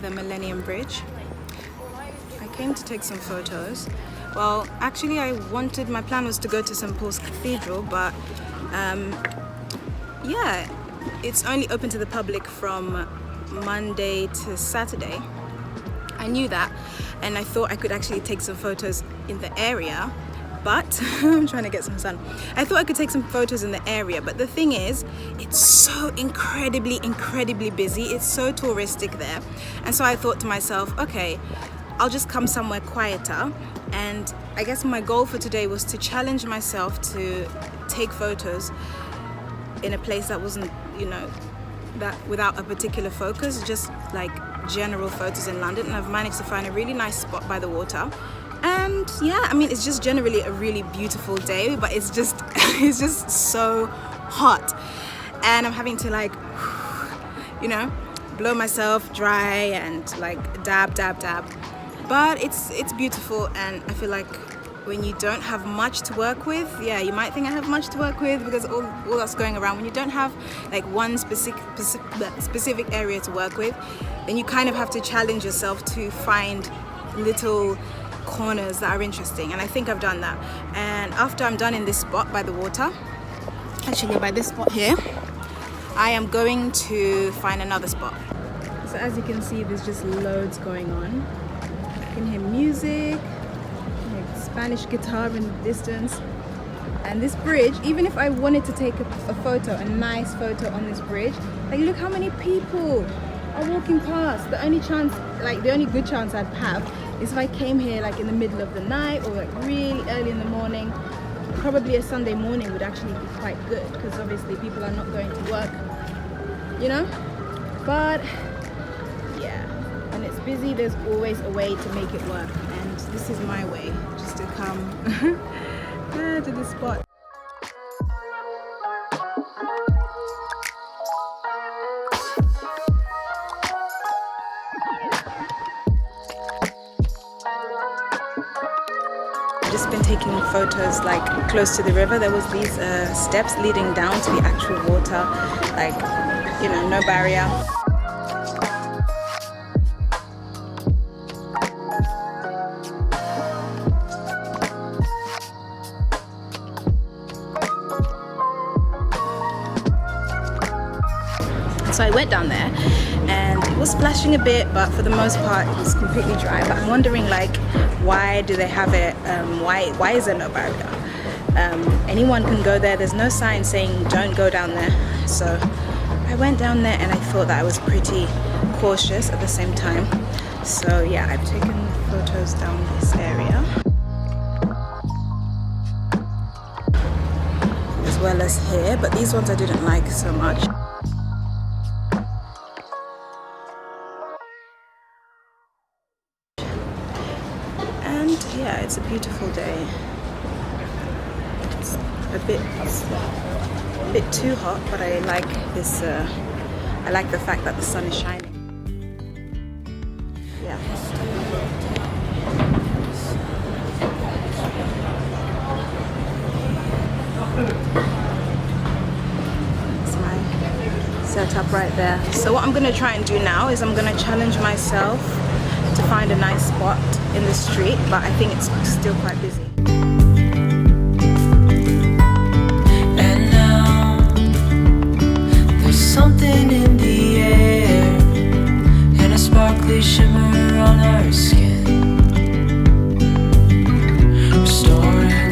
the Millennium Bridge. I came to take some photos. Well, actually my plan was to go to St. Paul's Cathedral, but yeah, it's only open to the public from Monday to Saturday. I knew that, and I thought I could actually take some photos in the area, but I'm trying to get some sun. I thought I could take some photos in the area, but the thing is, it's so incredibly busy. It's so touristic there. And so I thought to myself, okay, I'll just come somewhere quieter. And I guess my goal for today was to challenge myself to take photos in a place that wasn't, that without a particular focus, just like general photos in London. And I've managed to find a really nice spot by the water. And yeah, I mean, it's just generally a really beautiful day, but it's just so hot, and I'm having to blow myself dry and like dab. But it's beautiful, and I feel like when you don't have much to work with, yeah, you might think I have much to work with because all that's going around. When you don't have like one specific area to work with, then you kind of have to challenge yourself to find little corners that are interesting, and I think I've done that. And after I'm done in this spot by the water, actually by this spot here, I am going to find another spot. So as you can see, there's just loads going on. You can hear music, like Spanish guitar in the distance. And this bridge, even if I wanted to take a nice photo on this bridge, like look how many people are walking past. The only good chance I'd have is if I came here like in the middle of the night or like really early in the morning. Probably a Sunday morning would actually be quite good because obviously people are not going to work, but yeah, when it's busy, there's always a way to make it work, and this is my way, just to come to this spot. Just been taking photos like close to the river. There was these steps leading down to the actual water, like no barrier. So I went down there and it was splashing a bit, but for the most part it was completely dry. But I'm wondering, like, why do they have it? Why is there no barrier? Anyone can go there. There's no sign saying don't go down there. So I went down there, and I thought that I was pretty cautious at the same time. So yeah, I've taken photos down this area, as well as here, but these ones I didn't like so much. And yeah, it's a beautiful day. It's a bit too hot, but I like this. I like the fact that the sun is shining. Yeah. That's my setup right there. So what I'm gonna try and do now is I'm gonna challenge myself to find a nice spot in the street, but I think it's still quite busy. And now there's something in the air and a sparkly shimmer on our skin, restoring